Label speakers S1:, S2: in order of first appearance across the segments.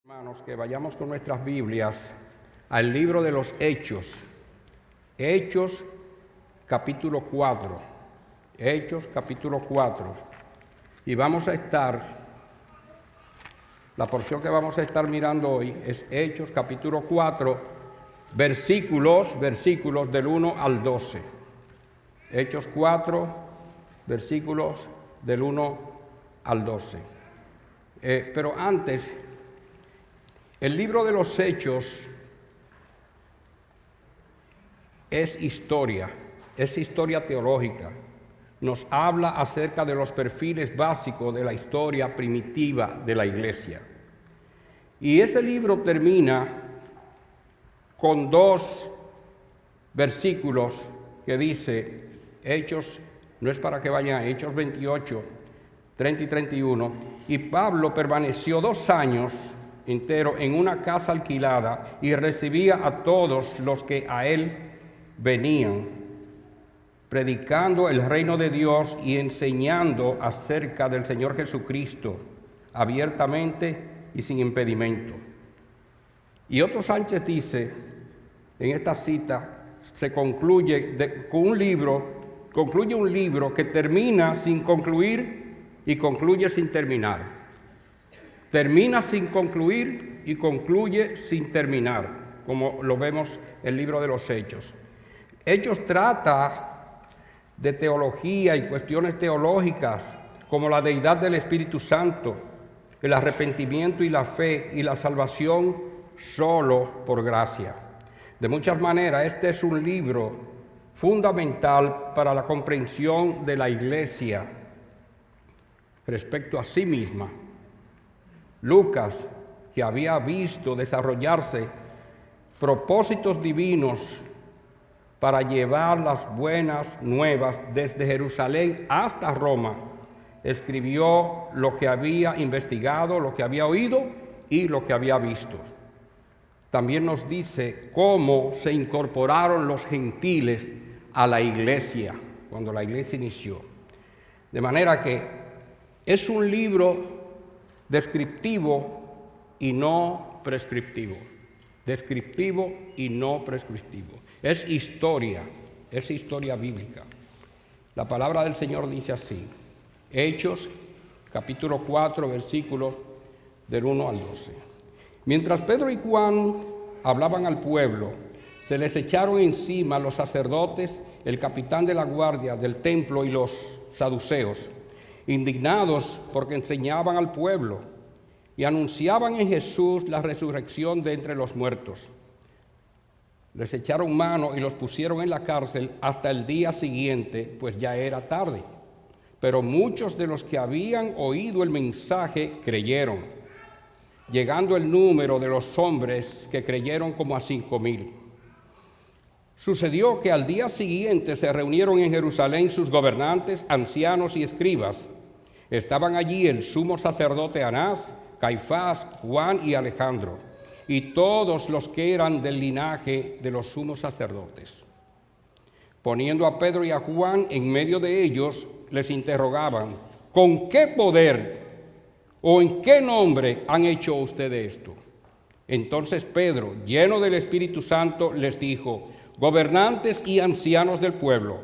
S1: Hermanos, que vayamos con nuestras Biblias al libro de los Hechos. Hechos capítulo 4. Hechos capítulo 4. Y vamos a estar, la porción que vamos a estar mirando hoy es Hechos capítulo 4, versículos del 1 al 12. Hechos 4, versículos del 1 al 12. Pero antes, el libro de los Hechos es historia teológica. Nos habla acerca de los perfiles básicos de la historia primitiva de la iglesia. Y ese libro termina con dos versículos que dice, Hechos, no es para que vayan a Hechos 28, 30 y 31, y Pablo permaneció 2 años entero en una casa alquilada y recibía a todos los que a él venían, predicando el reino de Dios y enseñando acerca del Señor Jesucristo abiertamente y sin impedimento. Y Otto Sánchez dice, en esta cita, se concluye un libro que termina sin concluir y concluye sin terminar. Termina sin concluir y concluye sin terminar, como lo vemos en el libro de los Hechos. Hechos trata de teología y cuestiones teológicas, como la deidad del Espíritu Santo, el arrepentimiento y la fe y la salvación solo por gracia. De muchas maneras, este es un libro fundamental para la comprensión de la Iglesia respecto a sí misma. Lucas, que había visto desarrollarse propósitos divinos para llevar las buenas nuevas desde Jerusalén hasta Roma, escribió lo que había investigado, lo que había oído y lo que había visto. También nos dice cómo se incorporaron los gentiles a la iglesia, cuando la iglesia inició. De manera que es un libro descriptivo y no prescriptivo. Descriptivo y no prescriptivo. Es historia bíblica. La palabra del Señor dice así, Hechos, capítulo 4, versículos del 1 al 12. Mientras Pedro y Juan hablaban al pueblo, se les echaron encima los sacerdotes, el capitán de la guardia del templo y los saduceos, indignados porque enseñaban al pueblo y anunciaban en Jesús la resurrección de entre los muertos. Les echaron mano y los pusieron en la cárcel hasta el día siguiente, pues ya era tarde. Pero muchos de los que habían oído el mensaje creyeron, llegando el número de los hombres que creyeron como a 5,000. Sucedió que al día siguiente se reunieron en Jerusalén sus gobernantes, ancianos y escribas. Estaban allí el sumo sacerdote Anás, Caifás, Juan y Alejandro, y todos los que eran del linaje de los sumos sacerdotes. Poniendo a Pedro y a Juan en medio de ellos, les interrogaban, ¿con qué poder o en qué nombre han hecho ustedes esto? Entonces Pedro, lleno del Espíritu Santo, les dijo, gobernantes y ancianos del pueblo,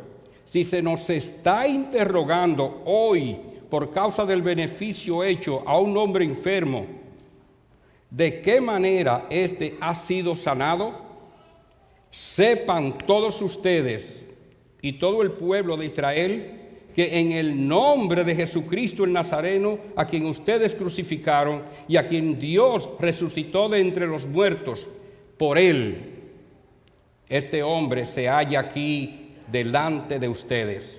S1: si se nos está interrogando hoy por causa del beneficio hecho a un hombre enfermo, ¿de qué manera éste ha sido sanado? Sepan todos ustedes y todo el pueblo de Israel que en el nombre de Jesucristo el Nazareno, a quien ustedes crucificaron y a quien Dios resucitó de entre los muertos, por él, este hombre se halla aquí delante de ustedes.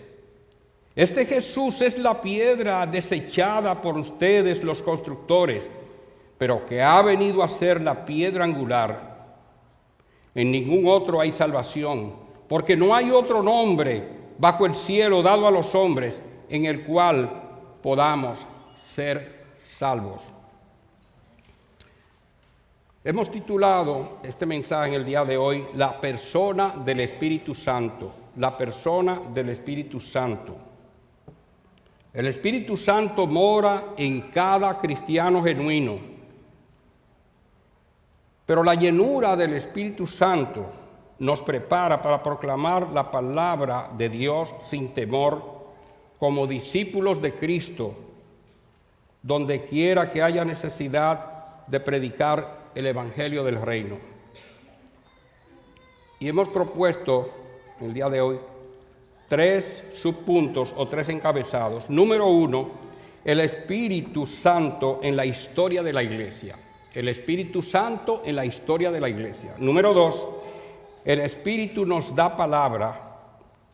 S1: Este Jesús es la piedra desechada por ustedes los constructores, pero que ha venido a ser la piedra angular. En ningún otro hay salvación, porque no hay otro nombre bajo el cielo dado a los hombres en el cual podamos ser salvos. Hemos titulado este mensaje en el día de hoy, La persona del Espíritu Santo. La persona del Espíritu Santo. El Espíritu Santo mora en cada cristiano genuino. Pero la llenura del Espíritu Santo nos prepara para proclamar la palabra de Dios sin temor, como discípulos de Cristo, donde quiera que haya necesidad de predicar el Evangelio del Reino. Y hemos propuesto el día de hoy 3 subpuntos o 3 encabezados. Número 1, el Espíritu Santo en la historia de la Iglesia. El Espíritu Santo en la historia de la Iglesia. Número 2, el Espíritu nos da palabra.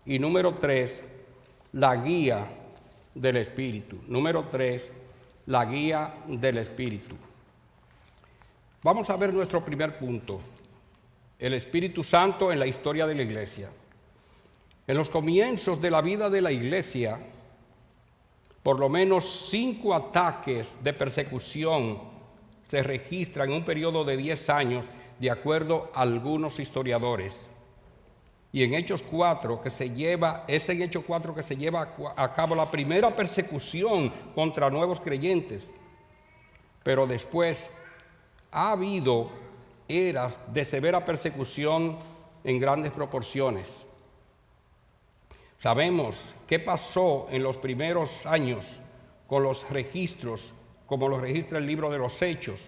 S1: Y número 3, la guía del Espíritu. Número 3, la guía del Espíritu. Vamos a ver nuestro primer punto. El Espíritu Santo en la historia de la Iglesia. En los comienzos de la vida de la Iglesia, por lo menos 5 ataques de persecución se registran en un periodo de 10 años, de acuerdo a algunos historiadores. Y en Hechos 4, es en Hechos 4 que se lleva a cabo la primera persecución contra nuevos creyentes. Pero después ha habido eras de severa persecución en grandes proporciones. Sabemos qué pasó en los primeros años con los registros, como lo registra el libro de los Hechos.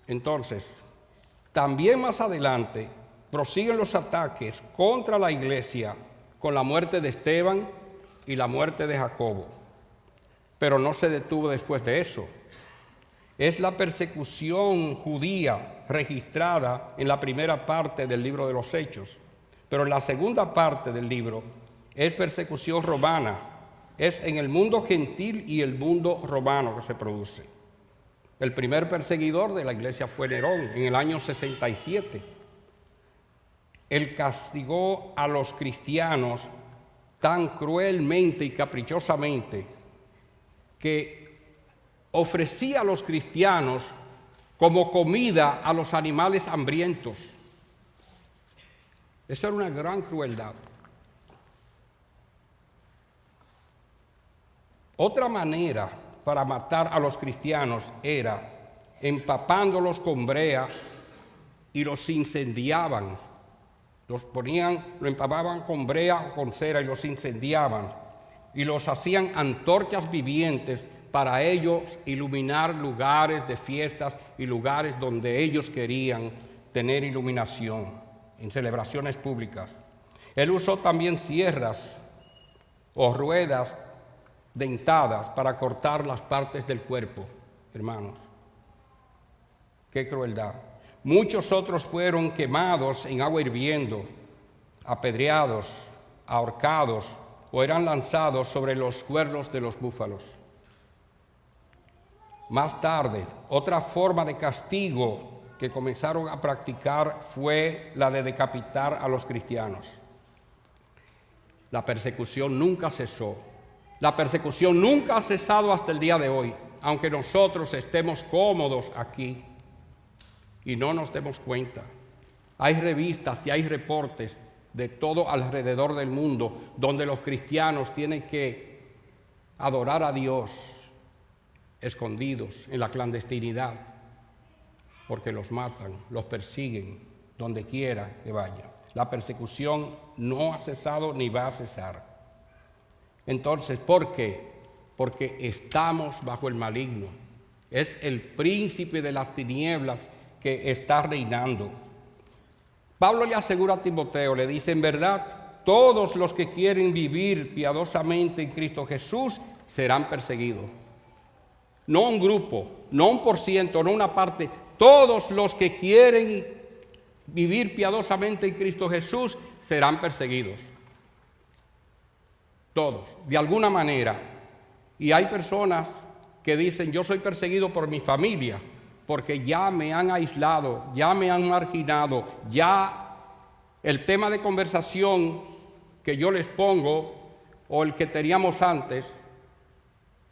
S1: Entonces, también más adelante prosiguen los ataques contra la iglesia con la muerte de Esteban y la muerte de Jacobo. Pero no se detuvo después de eso. Es la persecución judía registrada en la primera parte del libro de los Hechos. Pero en la segunda parte del libro es persecución romana. Es en el mundo gentil y el mundo romano que se produce. El primer perseguidor de la iglesia fue Nerón en el año 67. Él castigó a los cristianos tan cruelmente y caprichosamente que ofrecía a los cristianos como comida a los animales hambrientos. Eso era una gran crueldad. Otra manera para matar a los cristianos era empapándolos con brea y los incendiaban. Lo empapaban con brea o con cera y los incendiaban. Y los hacían antorchas vivientes para ellos iluminar lugares de fiestas y lugares donde ellos querían tener iluminación, en celebraciones públicas. Él usó también sierras o ruedas dentadas para cortar las partes del cuerpo, hermanos. ¡Qué crueldad! Muchos otros fueron quemados en agua hirviendo, apedreados, ahorcados o eran lanzados sobre los cuernos de los búfalos. Más tarde, otra forma de castigo que comenzaron a practicar fue la de decapitar a los cristianos. La persecución nunca cesó. La persecución nunca ha cesado hasta el día de hoy, aunque nosotros estemos cómodos aquí y no nos demos cuenta. Hay revistas y hay reportes de todo alrededor del mundo donde los cristianos tienen que adorar a Dios escondidos en la clandestinidad, porque los matan, los persiguen donde quiera que vaya. La persecución no ha cesado ni va a cesar. Entonces, ¿por qué? Porque estamos bajo el maligno. Es el príncipe de las tinieblas que está reinando. Pablo le asegura a Timoteo, le dice, en verdad, todos los que quieren vivir piadosamente en Cristo Jesús serán perseguidos. No un grupo, no un %, no una parte. Todos los que quieren vivir piadosamente en Cristo Jesús serán perseguidos. Todos, de alguna manera. Y hay personas que dicen, yo soy perseguido por mi familia, porque ya me han aislado, ya me han marginado, ya el tema de conversación que yo les pongo o el que teníamos antes,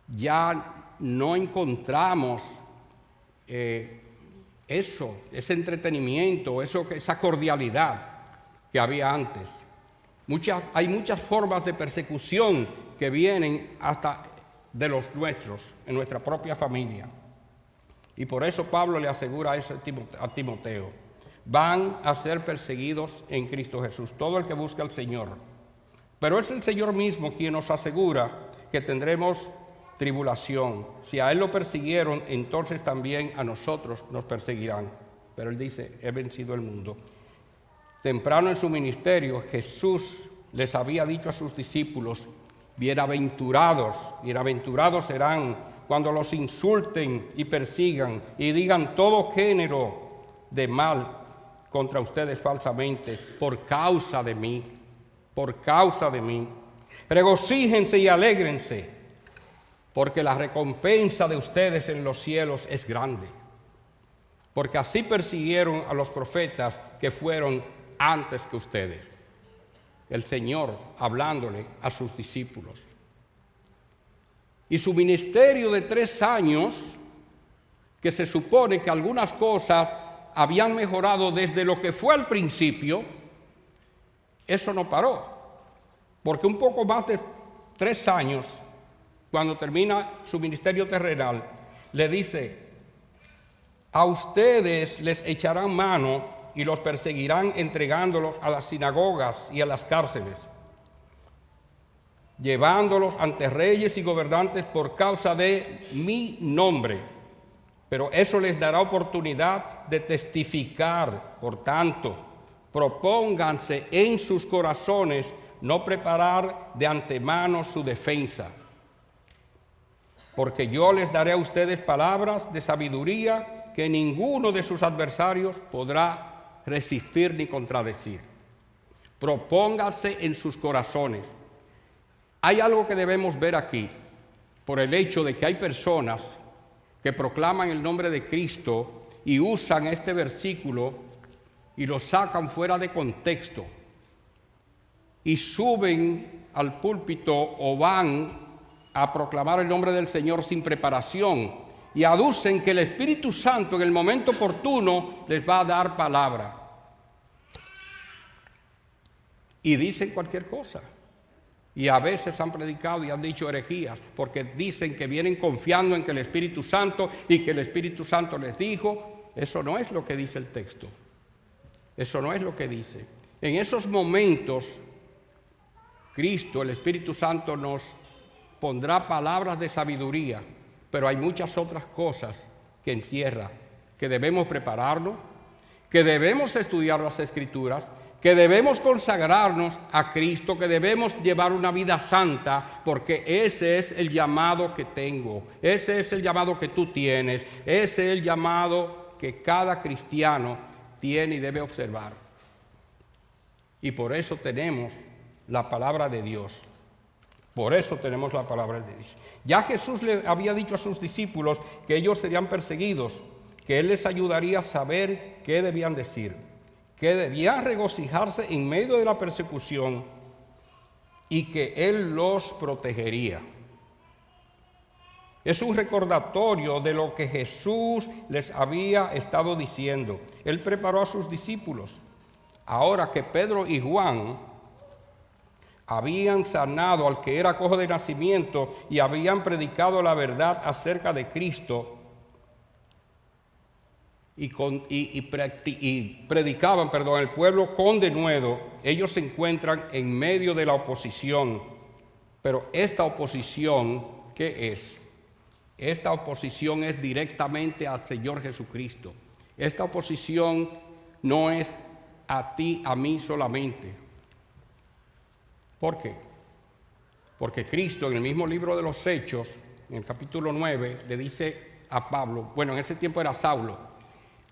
S1: ya no encontramos ese entretenimiento, esa cordialidad que había antes. Hay muchas formas de persecución que vienen hasta de los nuestros, en nuestra propia familia. Y por eso Pablo le asegura eso a Timoteo. Van a ser perseguidos en Cristo Jesús, todo el que busca al Señor. Pero es el Señor mismo quien nos asegura que tendremos tribulación. Si a Él lo persiguieron, entonces también a nosotros nos perseguirán. Pero Él dice, he vencido el mundo. Temprano en su ministerio, Jesús les había dicho a sus discípulos, bienaventurados serán cuando los insulten y persigan y digan todo género de mal contra ustedes falsamente por causa de mí. Regocíjense y alégrense, porque la recompensa de ustedes en los cielos es grande. Porque así persiguieron a los profetas que fueron antes que ustedes. El Señor hablándole a sus discípulos. Y su ministerio de 3 años, que se supone que algunas cosas habían mejorado desde lo que fue al principio, eso no paró. Porque un poco más de 3 años, cuando termina su ministerio terrenal, le dice, a ustedes les echarán mano y los perseguirán entregándolos a las sinagogas y a las cárceles, llevándolos ante reyes y gobernantes por causa de mi nombre. Pero eso les dará oportunidad de testificar. Por tanto, propónganse en sus corazones no preparar de antemano su defensa, porque yo les daré a ustedes palabras de sabiduría que ninguno de sus adversarios podrá resistir ni contradecir. Propónganse en sus corazones. Hay algo que debemos ver aquí, por el hecho de que hay personas que proclaman el nombre de Cristo y usan este versículo y lo sacan fuera de contexto y suben al púlpito o van a proclamar el nombre del Señor sin preparación y aducen que el Espíritu Santo en el momento oportuno les va a dar palabra. Y dicen cualquier cosa. Y a veces han predicado y han dicho herejías, porque dicen que vienen confiando en que el Espíritu Santo y que el Espíritu Santo les dijo. Eso no es lo que dice el texto. Eso no es lo que dice. En esos momentos, Cristo, el Espíritu Santo, nos pondrá palabras de sabiduría, pero hay muchas otras cosas que encierra, que debemos prepararnos, que debemos estudiar las Escrituras, que debemos consagrarnos a Cristo, que debemos llevar una vida santa, porque ese es el llamado que tengo, ese es el llamado que tú tienes, ese es el llamado que cada cristiano tiene y debe observar. Y por eso tenemos la palabra de Dios. Por eso tenemos la palabra de Dios. Ya Jesús le había dicho a sus discípulos que ellos serían perseguidos, que Él les ayudaría a saber qué debían decir, que debían regocijarse en medio de la persecución y que Él los protegería. Es un recordatorio de lo que Jesús les había estado diciendo. Él preparó a sus discípulos. Ahora que Pedro y Juan habían sanado al que era cojo de nacimiento y habían predicado la verdad acerca de Cristo y predicaban, el pueblo con denuedo, ellos se encuentran en medio de la oposición. Pero esta oposición, ¿qué es? Esta oposición es directamente al Señor Jesucristo. Esta oposición no es a ti, a mí solamente. ¿Por qué? Porque Cristo en el mismo libro de los Hechos, en el capítulo 9, le dice a Pablo, bueno, en ese tiempo era Saulo,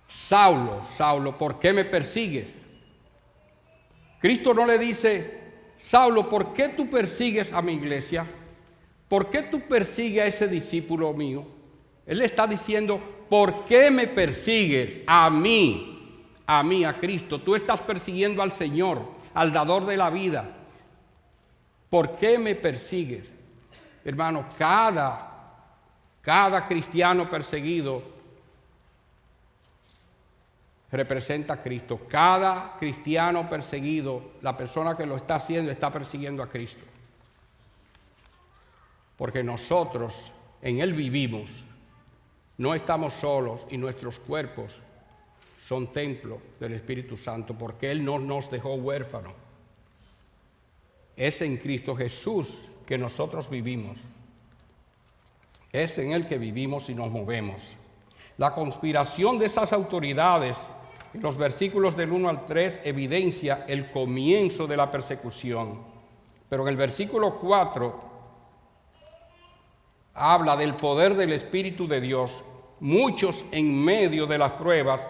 S1: Saulo, Saulo, ¿por qué me persigues? Cristo no le dice, Saulo, ¿por qué tú persigues a mi iglesia? ¿Por qué tú persigues a ese discípulo mío? Él le está diciendo, ¿por qué me persigues a mí, a Cristo? Tú estás persiguiendo al Señor, al dador de la vida. ¿Por qué me persigues? Hermano, cada cristiano perseguido representa a Cristo. Cada cristiano perseguido, la persona que lo está haciendo, está persiguiendo a Cristo. Porque nosotros en Él vivimos no estamos solos y nuestros cuerpos son templo del Espíritu Santo, porque Él no nos dejó huérfanos. Es en Cristo Jesús que nosotros vivimos. Es en Él que vivimos y nos movemos. La conspiración de esas autoridades, en los versículos del 1 al 3, evidencia el comienzo de la persecución. Pero en el versículo 4 habla del poder del Espíritu de Dios. Muchos en medio de las pruebas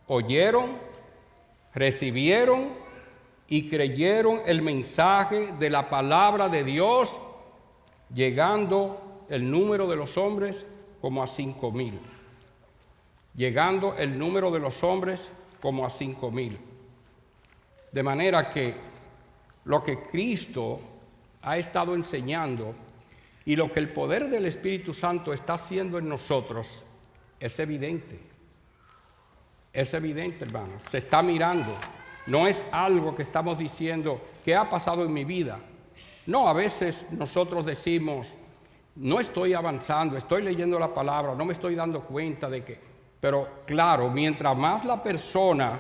S1: oyeron, recibieron y creyeron el mensaje de la palabra de Dios, llegando el número de los hombres como a 5,000. Llegando el número de los hombres como a 5,000. De manera que lo que Cristo ha estado enseñando y lo que el poder del Espíritu Santo está haciendo en nosotros es evidente. Es evidente, hermanos. Se está mirando. No es algo que estamos diciendo, ¿qué ha pasado en mi vida? No, a veces nosotros decimos, no estoy avanzando, estoy leyendo la palabra, no me estoy dando cuenta de que... Pero claro, mientras más la persona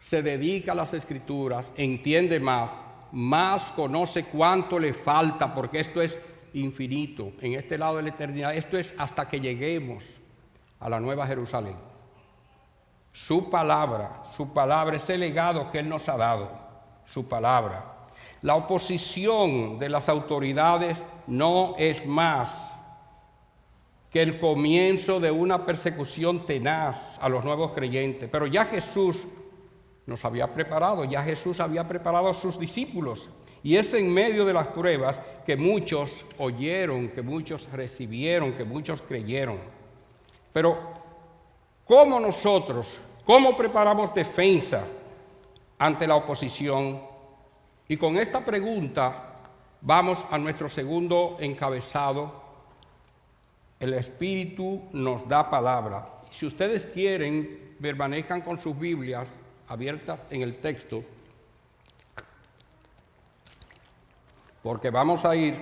S1: se dedica a las Escrituras, entiende más conoce cuánto le falta, porque esto es infinito. En este lado de la eternidad, esto es hasta que lleguemos a la Nueva Jerusalén. Su palabra, ese legado que Él nos ha dado, su palabra. La oposición de las autoridades no es más que el comienzo de una persecución tenaz a los nuevos creyentes. Pero ya Jesús nos había preparado, ya Jesús había preparado a sus discípulos. Y es en medio de las pruebas que muchos oyeron, que muchos recibieron, que muchos creyeron. Pero, ¿cómo preparamos defensa ante la oposición? Y con esta pregunta vamos a nuestro segundo encabezado. El Espíritu nos da palabra. Si ustedes quieren, permanezcan con sus Biblias abiertas en el texto, porque vamos a ir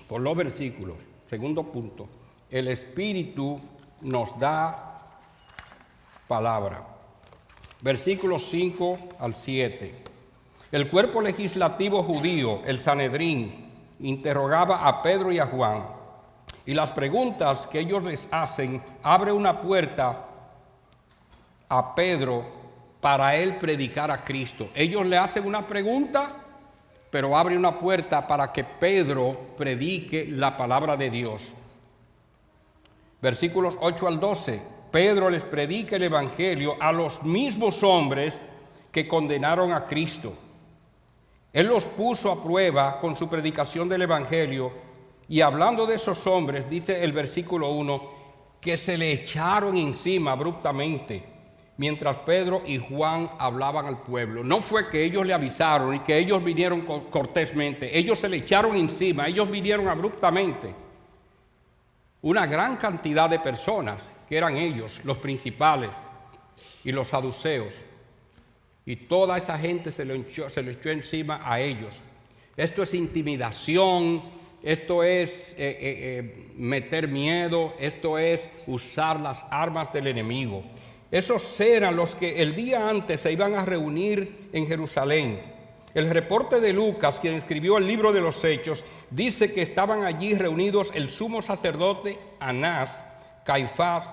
S1: por los versículos. Segundo punto, el Espíritu nos da palabra. Versículos 5 al 7. El cuerpo legislativo judío, el Sanedrín, interrogaba a Pedro y a Juan, y las preguntas que ellos les hacen abre una puerta a Pedro para él predicar a Cristo. Ellos le hacen una pregunta, pero abre una puerta para que Pedro predique la palabra de Dios. Versículos 8 al 12. Pedro les predica el Evangelio a los mismos hombres que condenaron a Cristo. Él los puso a prueba con su predicación del Evangelio, y hablando de esos hombres, dice el versículo 1, que se le echaron encima abruptamente mientras Pedro y Juan hablaban al pueblo. No fue que ellos le avisaron y que ellos vinieron cortésmente, ellos se le echaron encima, ellos vinieron abruptamente. Una gran cantidad de personas, que eran ellos, los principales y los saduceos, y toda esa gente se le echó encima a ellos. Esto es intimidación, esto es meter miedo, esto es usar las armas del enemigo. Esos eran los que el día antes se iban a reunir en Jerusalén. El reporte de Lucas, quien escribió el libro de los Hechos, dice que estaban allí reunidos el sumo sacerdote Anás, Caifás,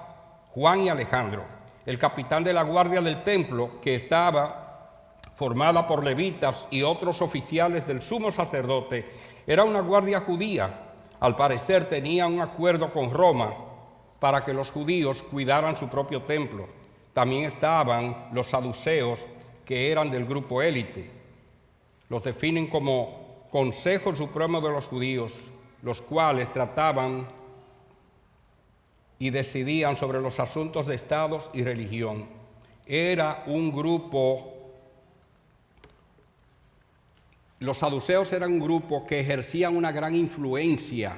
S1: Juan y Alejandro. El capitán de la guardia del templo, que estaba formada por levitas y otros oficiales del sumo sacerdote, era una guardia judía. Al parecer tenía un acuerdo con Roma para que los judíos cuidaran su propio templo. También estaban los saduceos, que eran del grupo élite. Los definen como Consejo Supremo de los Judíos, los cuales trataban y decidían sobre los asuntos de estados y religión. Era un grupo. Los saduceos eran un grupo que ejercían una gran influencia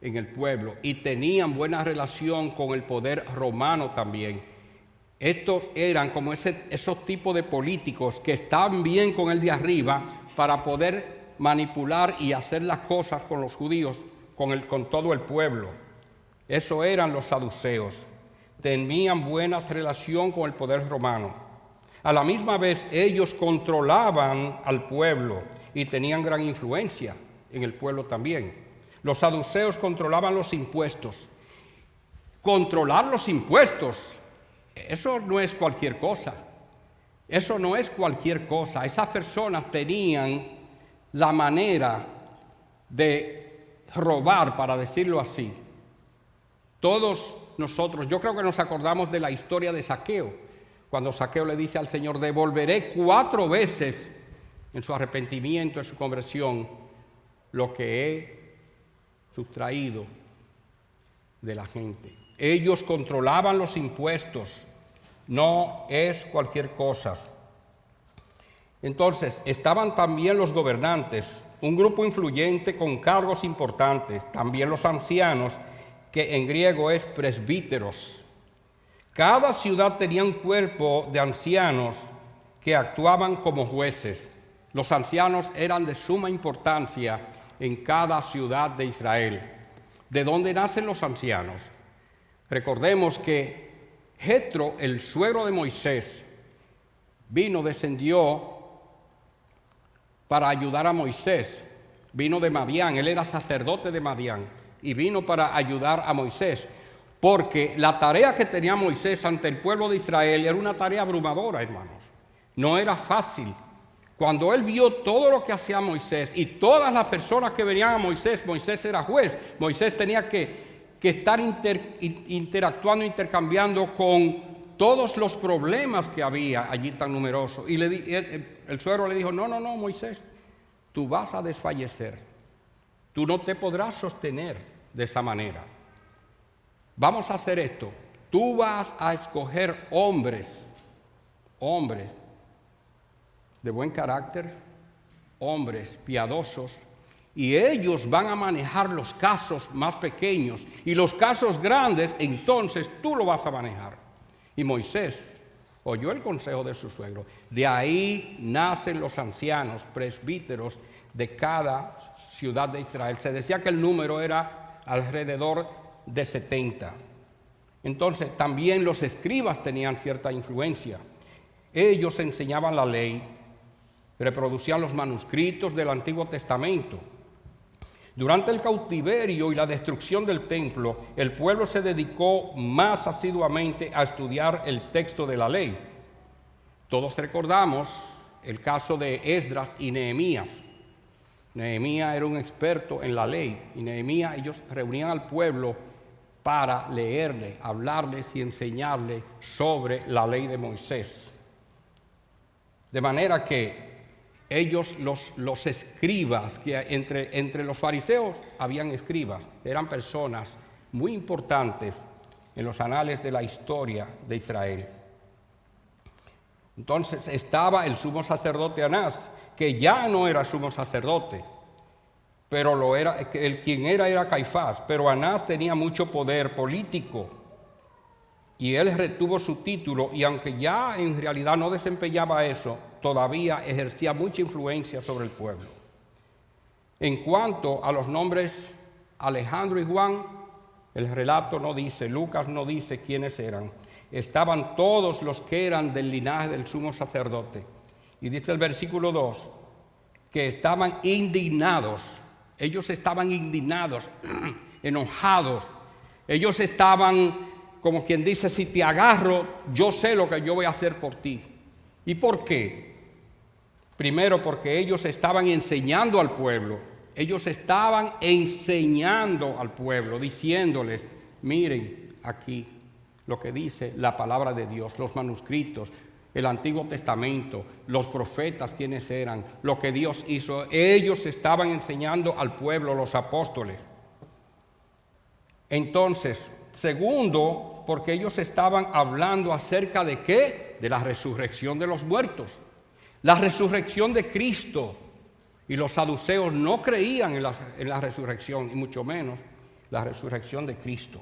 S1: en el pueblo y tenían buena relación con el poder romano también. Estos eran como esos tipos de políticos que estaban bien con el de arriba para poder manipular y hacer las cosas con los judíos, con todo el pueblo. Eso eran los saduceos. Tenían buena relación con el poder romano. A la misma vez, ellos controlaban al pueblo y tenían gran influencia en el pueblo también. Los saduceos controlaban los impuestos. Controlar los impuestos, eso no es cualquier cosa. Eso no es cualquier cosa. Esas personas tenían la manera de robar, para decirlo así. Todos nosotros, yo creo que nos acordamos de la historia de Zaqueo, cuando Zaqueo le dice al Señor: devolveré 4 veces en su arrepentimiento, en su conversión, lo que he sustraído de la gente. Ellos controlaban los impuestos, no es cualquier cosa. Entonces, estaban también los gobernantes, un grupo influyente con cargos importantes, también los ancianos, que en griego es presbíteros. Cada ciudad tenía un cuerpo de ancianos que actuaban como jueces. Los ancianos eran de suma importancia en cada ciudad de Israel. ¿De dónde nacen los ancianos? Recordemos que Jetro, el suegro de Moisés, descendió para ayudar a Moisés. Vino de Madián, él era sacerdote de Madián, y vino para ayudar a Moisés, porque la tarea que tenía Moisés ante el pueblo de Israel era una tarea abrumadora, hermanos. No era fácil. Cuando él vio todo lo que hacía Moisés y todas las personas que venían a Moisés, Moisés era juez, Moisés tenía que estar interactuando, intercambiando con todos los problemas que había allí tan numerosos. Y el suegro le dijo: no, Moisés, tú vas a desfallecer, tú no te podrás sostener de esa manera. Vamos a hacer esto, tú vas a escoger hombres de buen carácter, hombres piadosos, y ellos van a manejar los casos más pequeños, y los casos grandes, entonces tú lo vas a manejar. Y Moisés oyó el consejo de su suegro. De ahí nacen los ancianos, presbíteros de cada ciudad de Israel. Se decía que el número era alrededor de 70. Entonces también los escribas tenían cierta influencia. Ellos enseñaban la ley, reproducían los manuscritos del Antiguo Testamento. Durante el cautiverio y la destrucción del templo, el pueblo se dedicó más asiduamente a estudiar el texto de la ley. Todos recordamos el caso de Esdras y Nehemías. Nehemías era un experto en la ley, y Nehemías, ellos reunían al pueblo para leerle, hablarles y enseñarles sobre la ley de Moisés. De manera que ellos, los escribas, que entre los fariseos habían escribas, eran personas muy importantes en los anales de la historia de Israel. Entonces estaba el sumo sacerdote Anás, que ya no era sumo sacerdote, pero lo era, quien era Caifás, pero Anás tenía mucho poder político y él retuvo su título, y aunque ya en realidad no desempeñaba eso, todavía ejercía mucha influencia sobre el pueblo. En cuanto a los nombres Alejandro y Juan, el relato no dice, Lucas no dice quiénes eran. Estaban todos los que eran del linaje del sumo sacerdote. Y dice el versículo 2, que estaban indignados. Ellos estaban indignados, enojados. Ellos estaban, como quien dice: si te agarro, yo sé lo que yo voy a hacer por ti. ¿Y por qué? Primero, porque ellos estaban enseñando al pueblo. Ellos estaban enseñando al pueblo, diciéndoles: miren aquí lo que dice la palabra de Dios, los manuscritos, el Antiguo Testamento, los profetas, quiénes eran, lo que Dios hizo. Ellos estaban enseñando al pueblo, los apóstoles. Entonces, segundo, porque ellos estaban hablando acerca de ¿qué? De la resurrección de los muertos, la resurrección de Cristo. Y los saduceos no creían en la resurrección, y mucho menos la resurrección de Cristo.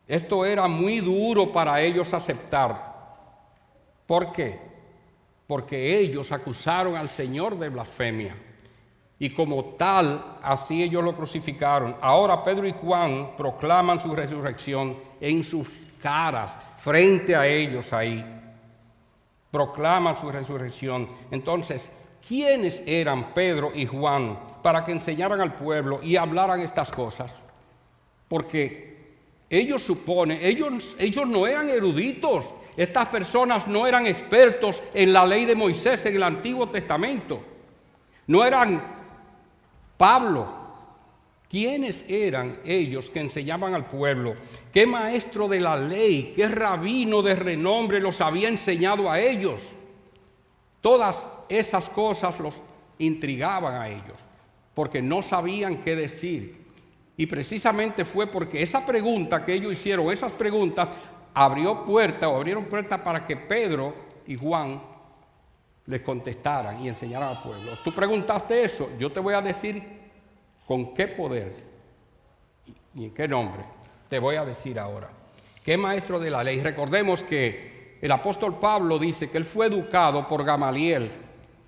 S1: Esto era muy duro para ellos aceptar. ¿Por qué? Porque ellos acusaron al Señor de blasfemia. y como tal, así ellos lo crucificaron. Ahora Pedro y Juan proclaman su resurrección en sus caras, frente a ellos ahí. Proclaman su resurrección. Entonces, ¿quiénes eran Pedro y Juan para que enseñaran al pueblo y hablaran estas cosas? Porque ellos suponen, ellos no eran eruditos. Estas personas no eran expertos en la ley de Moisés, en el Antiguo Testamento. No eran Pablo. ¿Quiénes eran ellos que enseñaban al pueblo? ¿Qué maestro de la ley, qué rabino de renombre los había enseñado a ellos? Todas esas cosas los intrigaban a ellos, porque no sabían qué decir. Y precisamente fue porque esa pregunta que ellos hicieron, esas preguntas, abrieron puerta para que Pedro y Juan les contestaran y enseñaran al pueblo. Tú preguntaste eso, yo te voy a decir con qué poder y en qué nombre. Te voy a decir ahora. ¿Qué maestro de la ley? Recordemos que el apóstol Pablo dice que él fue educado por Gamaliel,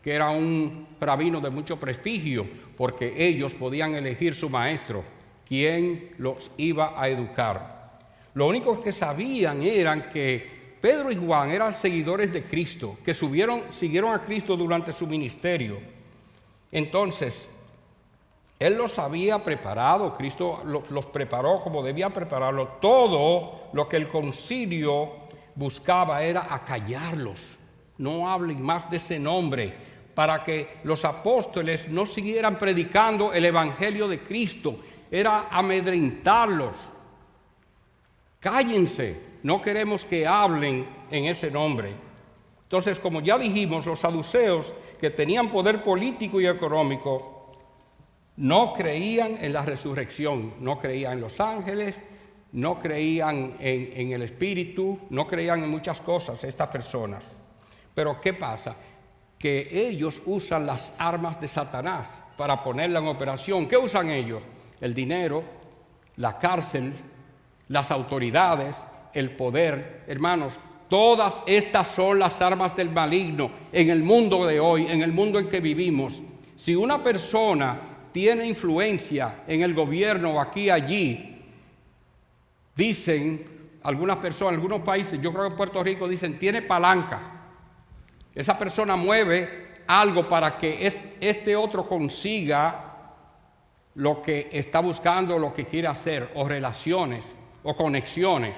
S1: que era un rabino de mucho prestigio, porque ellos podían elegir su maestro, quien los iba a educar. Lo único que sabían eran que Pedro y Juan eran seguidores de Cristo, que siguieron a Cristo durante su ministerio. Entonces, Él los había preparado, Cristo los preparó como debía prepararlo. Todo lo que el concilio buscaba era acallarlos. No hablen más de ese nombre, para que los apóstoles no siguieran predicando el evangelio de Cristo. Era amedrentarlos. Cállense, no queremos que hablen en ese nombre. Entonces, como ya dijimos, los saduceos, que tenían poder político y económico, no creían en la resurrección, no creían en los ángeles, no creían en el Espíritu, no creían en muchas cosas estas personas. Pero ¿qué pasa? Que ellos usan las armas de Satanás para ponerla en operación. ¿Qué usan ellos? El dinero, la cárcel, las autoridades, el poder. Hermanos, todas estas son las armas del maligno en el mundo de hoy, en el mundo en que vivimos. Si una persona tiene influencia en el gobierno aquí, allí, dicen algunas personas, algunos países, yo creo que en Puerto Rico dicen, tiene palanca. Esa persona mueve algo para que este otro consiga lo que está buscando, lo que quiere hacer, o relaciones, o conexiones.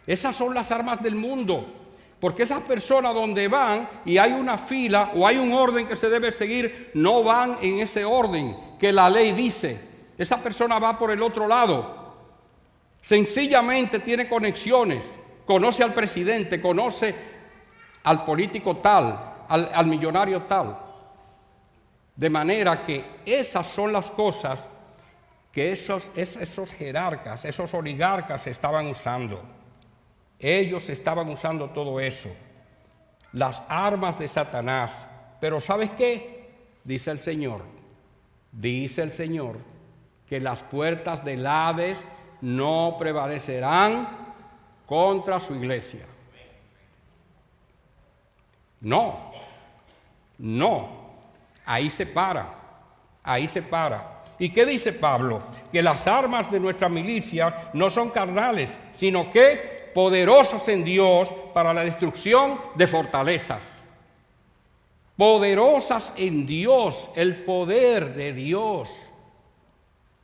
S1: Esas son las armas del mundo. Porque esas personas donde van y hay una fila o hay un orden que se debe seguir, no van en ese orden que la ley dice. Esa persona va por el otro lado. Sencillamente tiene conexiones, conoce al presidente, conoce al político tal, al millonario tal. De manera que esas son las cosas que esos jerarcas, esos oligarcas estaban usando. Ellos estaban usando todo eso, las armas de Satanás. Pero ¿sabes qué? Dice el Señor, que las puertas del Hades no prevalecerán contra su iglesia. No, ahí se para. ¿Y qué dice Pablo? Que las armas de nuestra milicia no son carnales, sino que poderosas en Dios para la destrucción de fortalezas. Poderosas en Dios, el poder de Dios.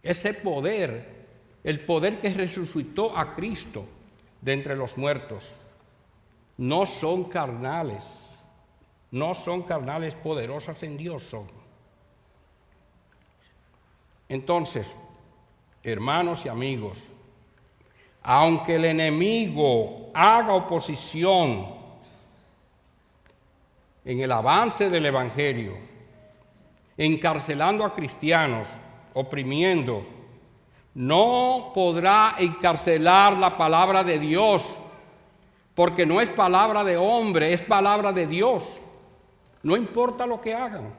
S1: Ese poder, el poder que resucitó a Cristo de entre los muertos. No son carnales, poderosas en Dios son. Entonces, hermanos y amigos, aunque el enemigo haga oposición en el avance del evangelio, encarcelando a cristianos, oprimiendo, no podrá encarcelar la palabra de Dios, porque no es palabra de hombre, es palabra de Dios. No importa lo que hagan,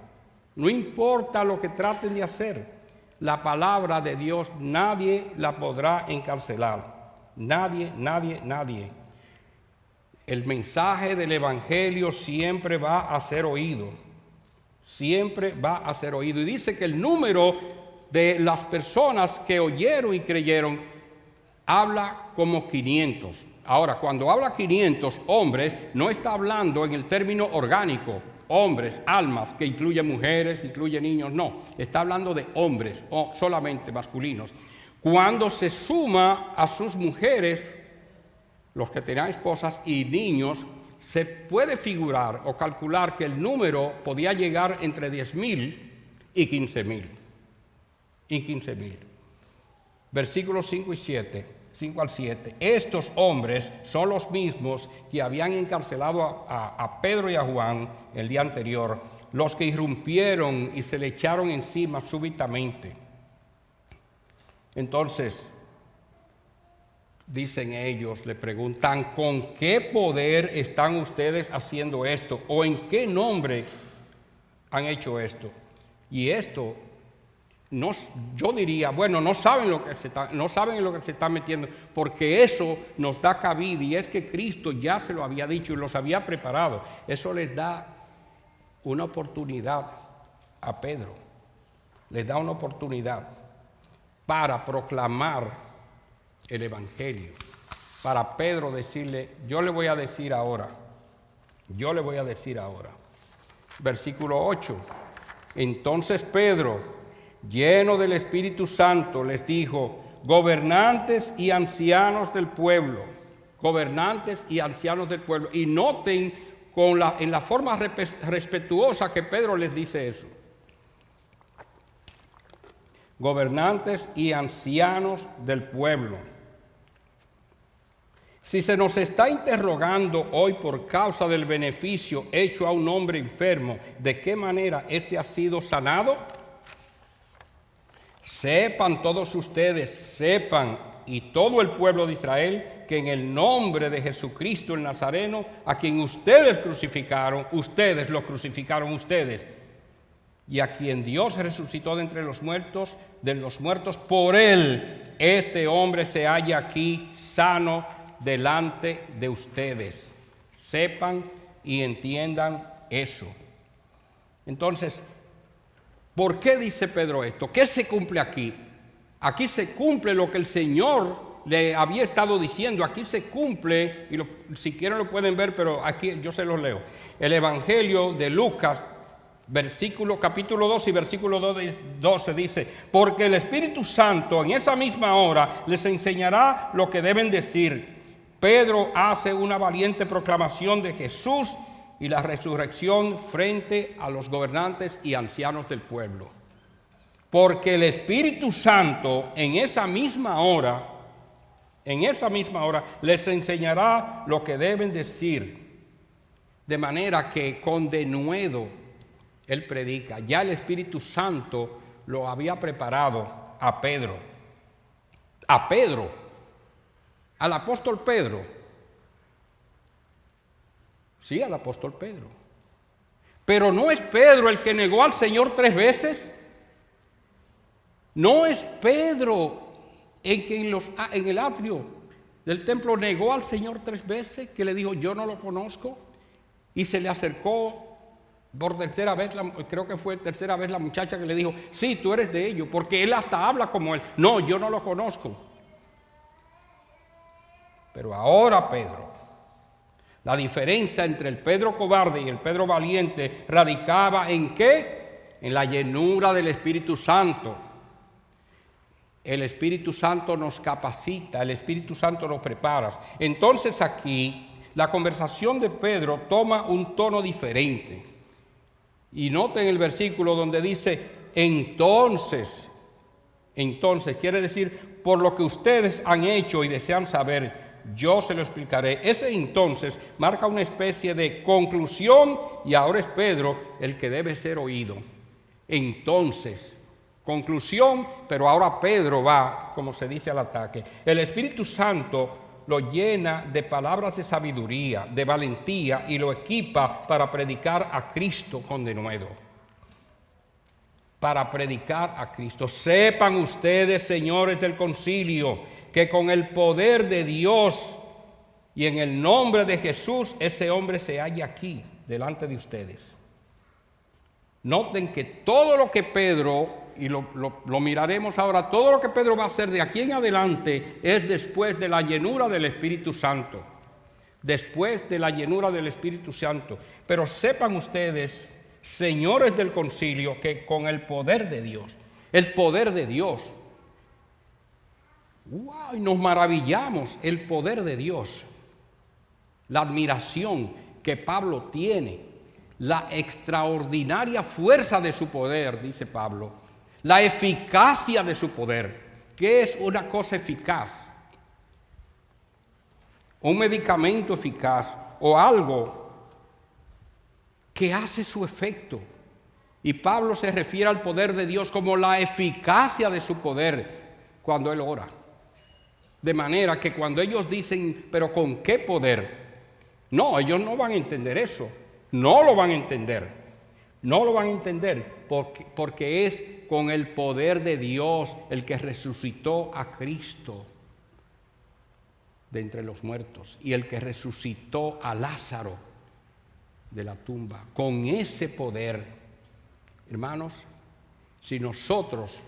S1: no importa lo que traten de hacer, la palabra de Dios nadie la podrá encarcelar. Nadie. El mensaje del evangelio siempre va a ser oído. siempre va a ser oído. Y dice que el número de las personas que oyeron y creyeron habla como 500. Ahora, cuando habla 500 hombres, no está hablando en el término orgánico, hombres, almas, que incluye mujeres, incluye niños, no. Está hablando de hombres, o solamente masculinos. Cuando se suma a sus mujeres, los que tenían esposas y niños, se puede figurar o calcular que el número podía llegar entre 10,000 y 15,000. Versículos 5 al 7. Estos hombres son los mismos que habían encarcelado a Pedro y a Juan el día anterior, los que irrumpieron y se le echaron encima súbitamente. Entonces, dicen ellos, le preguntan, ¿con qué poder están ustedes haciendo esto? ¿O en qué nombre han hecho esto? Y esto, yo diría, bueno, no saben en lo que se están metiendo, porque eso nos da cabida, y es que Cristo ya se lo había dicho y los había preparado. Eso les da una oportunidad a Pedro, les da una oportunidad para proclamar el Evangelio, para Pedro decirle, yo le voy a decir ahora. Versículo 8. Entonces Pedro, lleno del Espíritu Santo, les dijo, gobernantes y ancianos del pueblo. Y noten en la forma respetuosa que Pedro les dice eso. Gobernantes y ancianos del pueblo. Si se nos está interrogando hoy por causa del beneficio hecho a un hombre enfermo, ¿de qué manera éste ha sido sanado? Sepan todos ustedes, y todo el pueblo de Israel, que en el nombre de Jesucristo el Nazareno, a quien ustedes crucificaron, ustedes lo crucificaron ustedes, y a quien Dios resucitó de entre los muertos, por él, este hombre se halla aquí sano delante de ustedes. Sepan y entiendan eso. Entonces, ¿por qué dice Pedro esto? ¿Qué se cumple aquí? Aquí se cumple lo que el Señor le había estado diciendo. Aquí se cumple, y si quieren lo pueden ver, pero aquí yo se los leo. El Evangelio de Lucas, capítulo 2 y versículo 12 dice, porque el Espíritu Santo en esa misma hora les enseñará lo que deben decir. Pedro hace una valiente proclamación de Jesús y la resurrección frente a los gobernantes y ancianos del pueblo. Porque el Espíritu Santo en esa misma hora les enseñará lo que deben decir. De manera que con denuedo él predica. Ya el Espíritu Santo lo había preparado a Pedro. Al apóstol Pedro. Sí, al apóstol Pedro. Pero no es Pedro el que negó al Señor 3 veces. No es Pedro el que en el atrio del templo negó al Señor 3 veces, que le dijo, yo no lo conozco, y se le acercó por tercera vez, creo que fue tercera vez la muchacha que le dijo, sí, tú eres de ellos, porque él hasta habla como él. No, yo no lo conozco. Pero ahora Pedro, la diferencia entre el Pedro cobarde y el Pedro valiente radicaba ¿en qué? En la llenura del Espíritu Santo. El Espíritu Santo nos capacita, el Espíritu Santo nos prepara. Entonces aquí la conversación de Pedro toma un tono diferente. Y noten el versículo donde dice, entonces, quiere decir, por lo que ustedes han hecho y desean saber, yo se lo explicaré. Ese entonces marca una especie de conclusión y ahora es Pedro el que debe ser oído. Entonces, conclusión, pero ahora Pedro va, como se dice, al ataque. El Espíritu Santo lo llena de palabras de sabiduría, de valentía y lo equipa para predicar a Cristo con denuedo. Para predicar a Cristo. Sepan ustedes, señores del concilio, que con el poder de Dios y en el nombre de Jesús, ese hombre se halla aquí, delante de ustedes. Noten que todo lo que Pedro, y lo miraremos ahora, todo lo que Pedro va a hacer de aquí en adelante es después de la llenura del Espíritu Santo. Después de la llenura del Espíritu Santo. Pero sepan ustedes, señores del concilio, que con el poder de Dios, ¡wow! Y nos maravillamos, el poder de Dios, la admiración que Pablo tiene, la extraordinaria fuerza de su poder, dice Pablo, la eficacia de su poder. ¿Qué es una cosa eficaz? Un medicamento eficaz o algo que hace su efecto. Y Pablo se refiere al poder de Dios como la eficacia de su poder cuando él ora. De manera que cuando ellos dicen, ¿pero con qué poder? No, ellos no van a entender eso. No lo van a entender. No lo van a entender porque es con el poder de Dios el que resucitó a Cristo de entre los muertos y el que resucitó a Lázaro de la tumba. Con ese poder, hermanos, si nosotros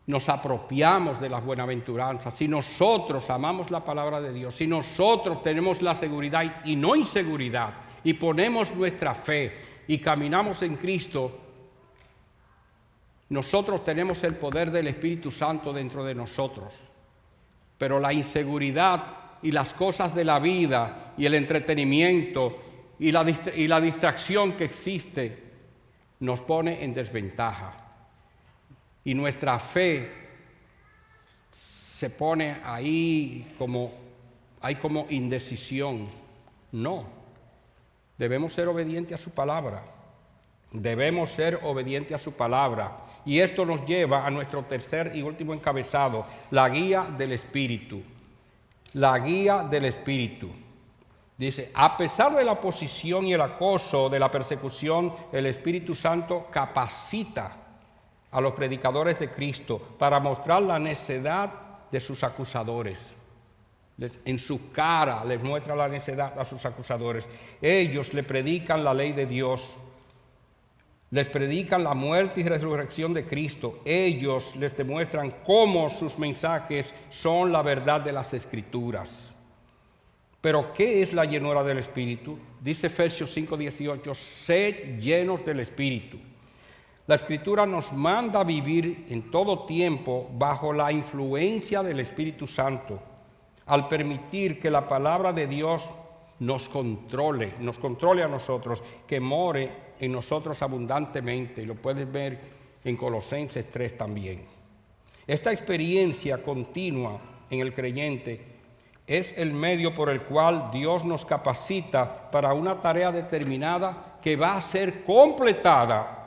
S1: nos apropiamos de las buenaventuranzas, si nosotros amamos la palabra de Dios, si nosotros tenemos la seguridad y no inseguridad, y ponemos nuestra fe y caminamos en Cristo, nosotros tenemos el poder del Espíritu Santo dentro de nosotros. Pero la inseguridad y las cosas de la vida y el entretenimiento y la distracción que existe nos pone en desventaja. Y nuestra fe se pone ahí hay como indecisión. No, debemos ser obedientes a su palabra. Debemos ser obedientes a su palabra. Y esto nos lleva a nuestro tercer y último encabezado, la guía del Espíritu. La guía del Espíritu. Dice, a pesar de la oposición y el acoso de la persecución, el Espíritu Santo capacita a los predicadores de Cristo para mostrar la necedad de sus acusadores. En su cara les muestra la necedad a sus acusadores. Ellos le predican la ley de Dios. Les predican la muerte y resurrección de Cristo. Ellos les demuestran cómo sus mensajes son la verdad de las Escrituras. Pero, ¿qué es la llenura del Espíritu? Dice Efesios 5:18, sed llenos del Espíritu. La Escritura nos manda a vivir en todo tiempo bajo la influencia del Espíritu Santo, al permitir que la palabra de Dios nos controle a nosotros, que more en nosotros abundantemente, y lo puedes ver en Colosenses 3 también. Esta experiencia continua en el creyente es el medio por el cual Dios nos capacita para una tarea determinada que va a ser completada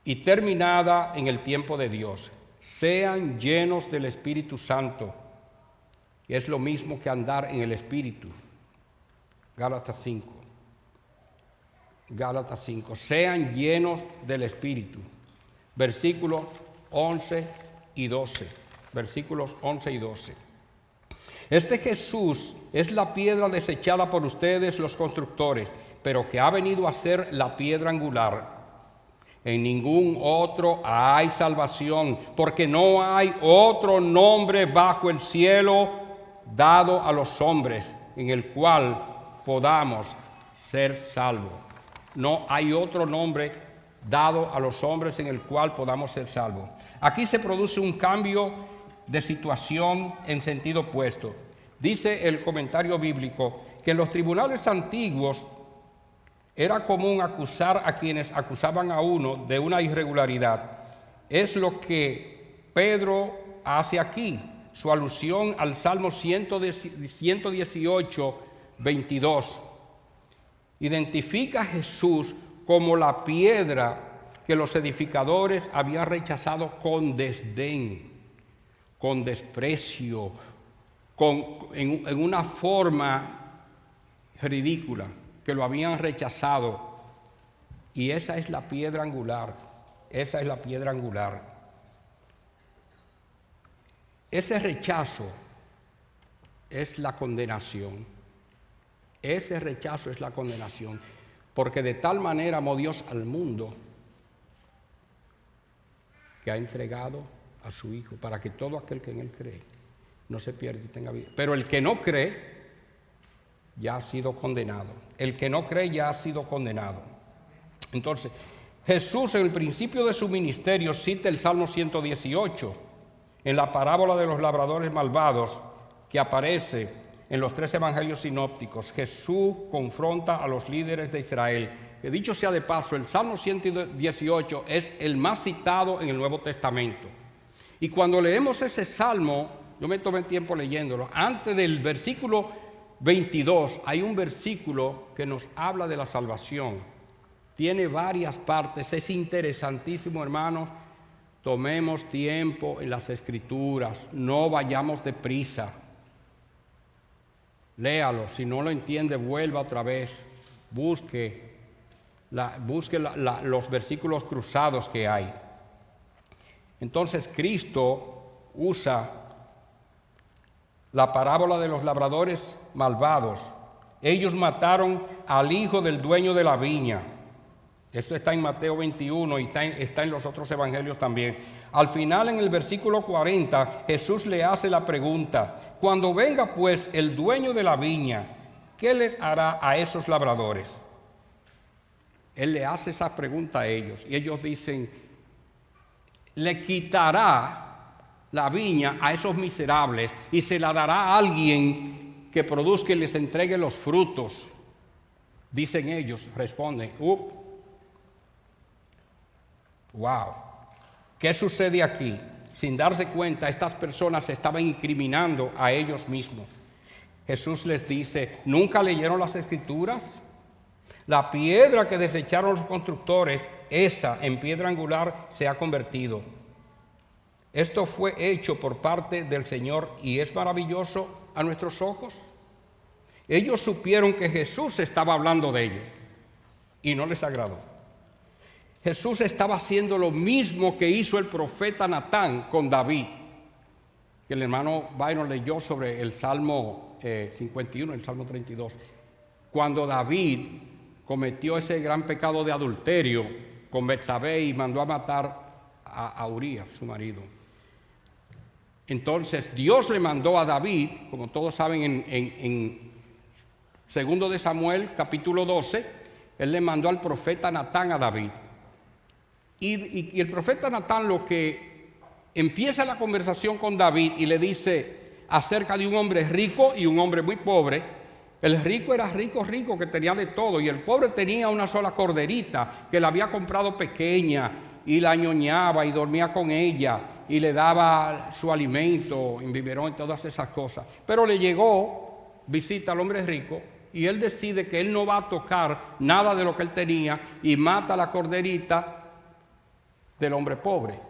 S1: y terminada en el tiempo de Dios. Sean llenos del Espíritu Santo. Y es lo mismo que andar en el Espíritu. Gálatas 5. Gálatas 5, sean llenos del Espíritu. Versículos 11 y 12. Versículos 11 y 12. Este Jesús es la piedra desechada por ustedes los constructores, pero que ha venido a ser la piedra angular. En ningún otro hay salvación, porque no hay otro nombre bajo el cielo dado a los hombres en el cual podamos ser salvos. No hay otro nombre dado a los hombres en el cual podamos ser salvos. Aquí se produce un cambio de situación en sentido opuesto. Dice el comentario bíblico que en los tribunales antiguos era común acusar a quienes acusaban a uno de una irregularidad. Es lo que Pedro hace aquí, su alusión al Salmo 118, 22. Identifica a Jesús como la piedra que los edificadores habían rechazado con desdén, con desprecio, en una forma ridícula, que lo habían rechazado. Y esa es la piedra angular, esa es la piedra angular. Ese rechazo es la condenación. Ese rechazo es la condenación. Porque de tal manera amó Dios al mundo que ha entregado a su Hijo para que todo aquel que en Él cree no se pierda y tenga vida. Pero el que no cree ya ha sido condenado. El que no cree ya ha sido condenado. Entonces, Jesús en el principio de su ministerio cita el Salmo 118 en la parábola de los labradores malvados que aparece en los 3 evangelios sinópticos. Jesús confronta a los líderes de Israel. Que dicho sea de paso, el Salmo 118 es el más citado en el Nuevo Testamento. Y cuando leemos ese Salmo, yo me tomé tiempo leyéndolo, antes del versículo 22 hay un versículo que nos habla de la salvación. Tiene varias partes, es interesantísimo, hermanos. Tomemos tiempo en las Escrituras, no vayamos deprisa. Léalo, si no lo entiende, vuelva otra vez, busque los versículos cruzados que hay. Entonces Cristo usa la parábola de los labradores malvados. Ellos mataron al hijo del dueño de la viña. Esto está en Mateo 21 y está en los otros evangelios también. Al final, en el versículo 40, Jesús le hace la pregunta: cuando venga pues el dueño de la viña, ¿qué les hará a esos labradores? Él le hace esa pregunta a ellos y ellos dicen: le quitará la viña a esos miserables y se la dará a alguien que produzca y les entregue los frutos. Dicen ellos, responden: wow, ¿qué sucede aquí? Sin darse cuenta, estas personas se estaban incriminando a ellos mismos. Jesús les dice: ¿nunca leyeron las Escrituras? La piedra que desecharon los constructores, esa en piedra angular se ha convertido. Esto fue hecho por parte del Señor y es maravilloso a nuestros ojos. Ellos supieron que Jesús estaba hablando de ellos y no les agradó. Jesús estaba haciendo lo mismo que hizo el profeta Natán con David, que el hermano Byron leyó sobre el Salmo 51, el Salmo 32. Cuando David cometió ese gran pecado de adulterio con Betsabé y mandó a matar a Urías, su marido. Entonces Dios le mandó a David, como todos saben, en 2 de Samuel, capítulo 12, Él le mandó al profeta Natán a David. Y el profeta Natán lo que empieza la conversación con David y le dice acerca de un hombre rico y un hombre muy pobre. El rico era rico, que tenía de todo, y el pobre tenía una sola corderita que la había comprado pequeña y la ñoñaba y dormía con ella y le daba su alimento en biberón y todas esas cosas. Pero le llegó visita al hombre rico y él decide que él no va a tocar nada de lo que él tenía y mata a la corderita del hombre pobre.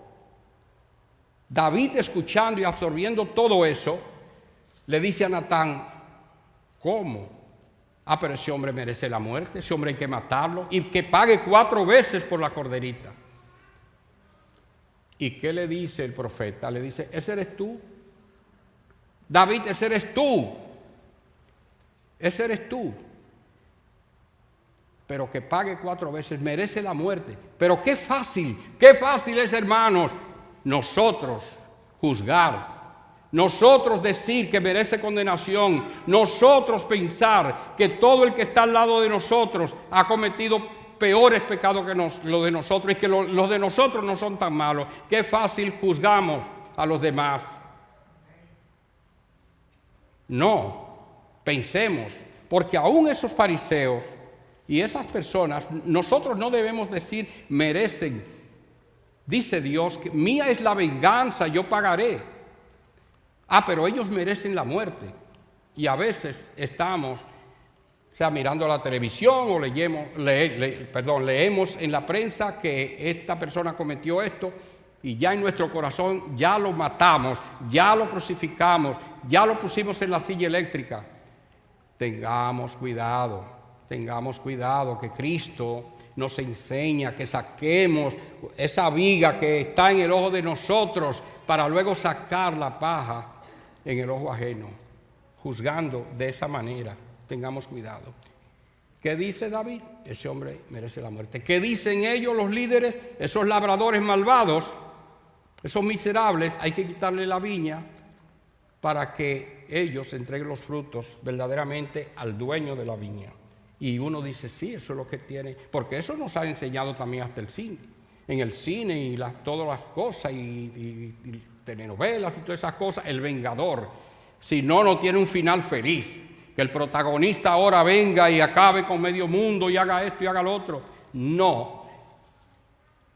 S1: David, escuchando y absorbiendo todo eso, le dice a Natán: ¿cómo? Pero ese hombre merece la muerte, ese hombre hay que matarlo y que pague 4 veces por la corderita. ¿Y qué le dice el profeta? Le dice: ese eres tú, David, ese eres tú, ese eres tú. Pero que pague 4 veces, merece la muerte. Pero qué fácil es, hermanos, nosotros juzgar. Nosotros decir que merece condenación, nosotros pensar que todo el que está al lado de nosotros ha cometido peores pecados que los de nosotros y que los de nosotros no son tan malos. Qué fácil juzgamos a los demás. No, pensemos, porque aún esos fariseos y esas personas, nosotros no debemos decir merecen. Dice Dios que mía es la venganza, yo pagaré. Pero ellos merecen la muerte. Y a veces estamos, mirando la televisión o leemos en la prensa que esta persona cometió esto y ya en nuestro corazón ya lo matamos, ya lo crucificamos, ya lo pusimos en la silla eléctrica. Tengamos cuidado que Cristo nos enseña que saquemos esa viga que está en el ojo de nosotros para luego sacar la paja en el ojo ajeno, juzgando de esa manera. Tengamos cuidado. ¿Qué dice David? Ese hombre merece la muerte. ¿Qué dicen ellos, los líderes? Esos labradores malvados, esos miserables, hay que quitarle la viña para que ellos entreguen los frutos verdaderamente al dueño de la viña. Y uno dice, sí, eso es lo que tiene, porque eso nos ha enseñado también hasta el cine. En el cine y todas las cosas, y telenovelas y todas esas cosas, el vengador, si no tiene un final feliz. Que el protagonista ahora venga y acabe con medio mundo y haga esto y haga lo otro. No.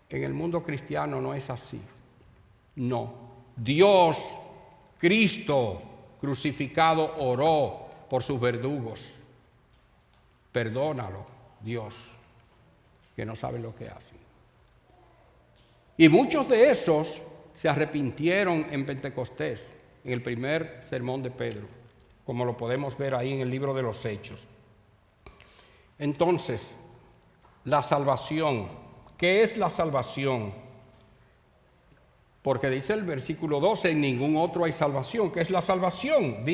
S1: En el mundo cristiano no es así. No. Dios, Cristo crucificado, oró por sus verdugos. Perdónalo, Dios, que no saben lo que hacen. Y muchos de esos se arrepintieron en Pentecostés, en el primer sermón de Pedro, como lo podemos ver ahí en el libro de los Hechos. Entonces, la salvación. ¿Qué es la salvación? Porque dice el versículo 12, en ningún otro hay salvación. ¿Qué es la salvación?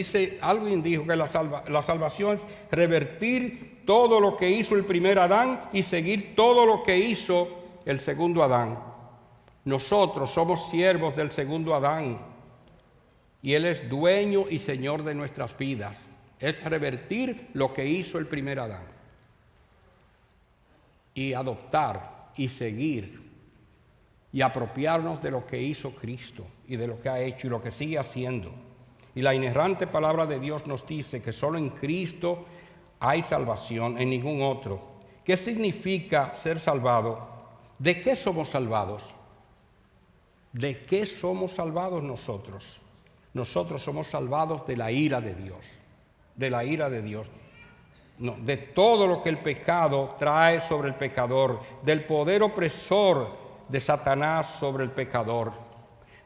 S1: Alguien dijo que la salvación es revertir todo lo que hizo el primer Adán y seguir todo lo que hizo el segundo Adán. Nosotros somos siervos del segundo Adán. Y Él es dueño y Señor de nuestras vidas. Es revertir lo que hizo el primer Adán. Y adoptar y seguir y apropiarnos de lo que hizo Cristo y de lo que ha hecho y lo que sigue haciendo. Y la inerrante palabra de Dios nos dice que solo en Cristo hay salvación, en ningún otro. ¿Qué significa ser salvado? ¿De qué somos salvados? ¿De qué somos salvados nosotros? Nosotros somos salvados de la ira de Dios, de la ira de Dios, no, de todo lo que el pecado trae sobre el pecador, del poder opresor de Satanás sobre el pecador,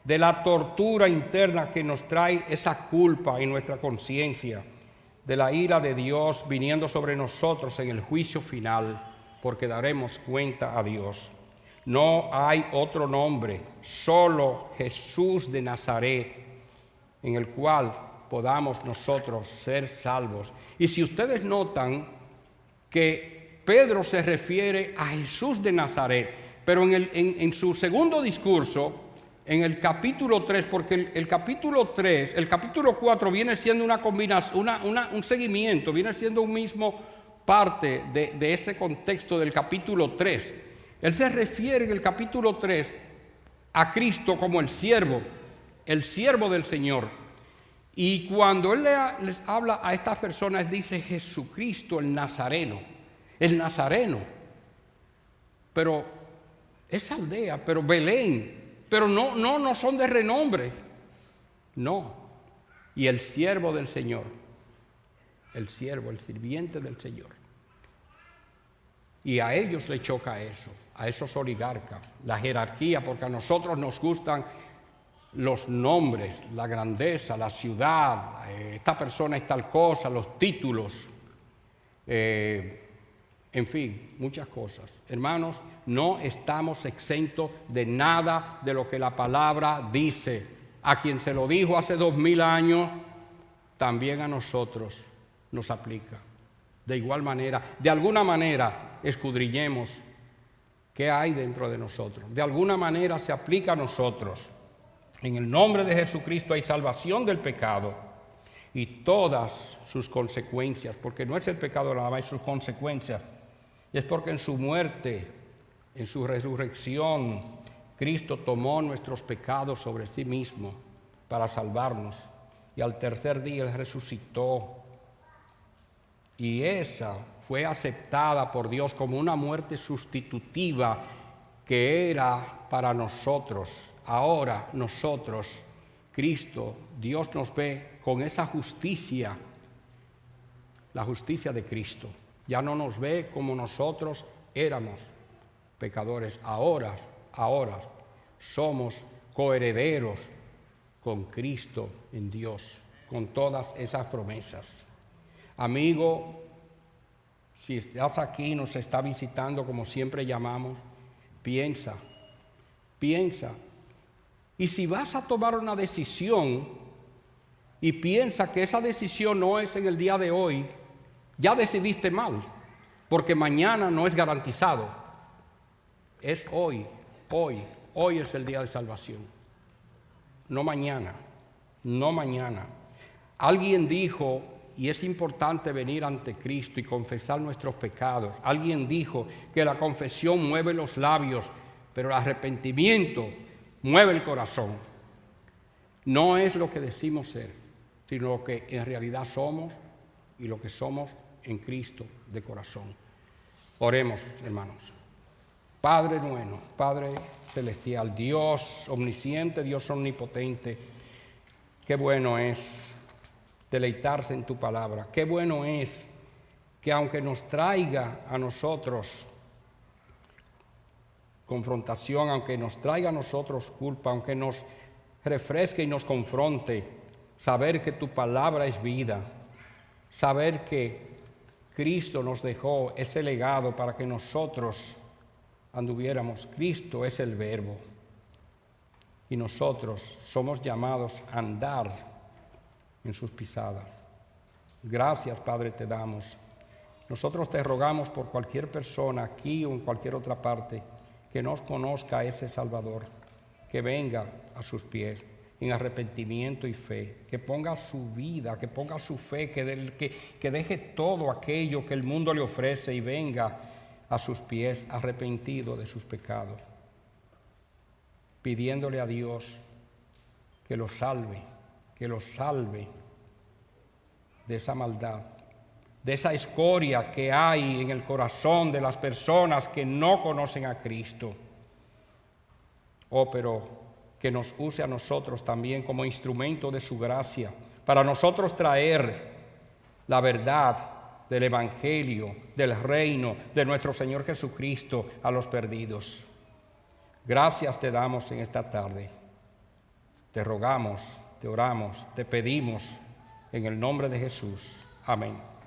S1: de la tortura interna que nos trae esa culpa en nuestra conciencia, de la ira de Dios viniendo sobre nosotros en el juicio final, porque daremos cuenta a Dios. No hay otro nombre, solo Jesús de Nazaret, en el cual podamos nosotros ser salvos. Y si ustedes notan que Pedro se refiere a Jesús de Nazaret, pero en su segundo discurso, en el capítulo 3, porque el capítulo 4 viene siendo una combinación, un seguimiento, viene siendo un mismo parte de ese contexto del capítulo 3. Él se refiere en el capítulo 3 a Cristo como el siervo del Señor. Y cuando Él les habla a estas personas, dice Jesucristo el Nazareno. Pero esa aldea, pero Belén, pero no son de renombre. No. Y el siervo del Señor, el sirviente del Señor. Y a ellos le choca eso, a esos oligarcas, la jerarquía, porque a nosotros nos gustan los nombres, la grandeza, la ciudad, esta persona es tal cosa, los títulos, en fin, muchas cosas. Hermanos, no estamos exentos de nada de lo que la palabra dice. A quien se lo dijo hace 2000 años, también a nosotros nos aplica. De igual manera, de alguna manera, escudriñemos qué hay dentro de nosotros. De alguna manera se aplica a nosotros. En el nombre de Jesucristo hay salvación del pecado y todas sus consecuencias, porque no es el pecado nada más, sus consecuencias. Y es porque en su muerte, en su resurrección, Cristo tomó nuestros pecados sobre sí mismo para salvarnos. Y al tercer día Él resucitó. Y esa fue aceptada por Dios como una muerte sustitutiva que era para nosotros. Ahora nosotros, Cristo, Dios nos ve con esa justicia, la justicia de Cristo. Ya no nos ve como nosotros éramos pecadores. Ahora somos coherederos con Cristo en Dios, con todas esas promesas. Amigo, si estás aquí, nos está visitando como siempre llamamos, piensa. Y si vas a tomar una decisión y piensa que esa decisión no es en el día de hoy, ya decidiste mal. porque mañana no es garantizado. Es hoy es el día de salvación. No mañana, no mañana. Alguien dijo, y es importante venir ante Cristo y confesar nuestros pecados. Alguien dijo que la confesión mueve los labios, pero el arrepentimiento mueve el corazón. No es lo que decimos ser, sino lo que en realidad somos y lo que somos en Cristo de corazón. Oremos, hermanos. Padre bueno, Padre celestial, Dios omnisciente, Dios omnipotente, qué bueno es deleitarse en tu palabra. Qué bueno es que aunque nos traiga a nosotros confrontación, aunque nos traiga a nosotros culpa, aunque nos refresque y nos confronte, saber que tu palabra es vida, saber que Cristo nos dejó ese legado para que nosotros anduviéramos. Cristo es el Verbo y nosotros somos llamados a andar en sus pisadas. Gracias, Padre, te damos. Nosotros te rogamos por cualquier persona aquí o en cualquier otra parte que nos conozca a ese Salvador, que venga a sus pies en arrepentimiento y fe, que ponga su vida, que ponga su fe, que deje todo aquello que el mundo le ofrece y venga a sus pies arrepentido de sus pecados, pidiéndole a Dios que lo salve de esa maldad, de esa escoria que hay en el corazón de las personas que no conocen a Cristo. Oh, pero que nos use a nosotros también como instrumento de su gracia, para nosotros traer la verdad del Evangelio, del reino de nuestro Señor Jesucristo a los perdidos. Gracias te damos en esta tarde. Te rogamos, te oramos, te pedimos en el nombre de Jesús. Amén.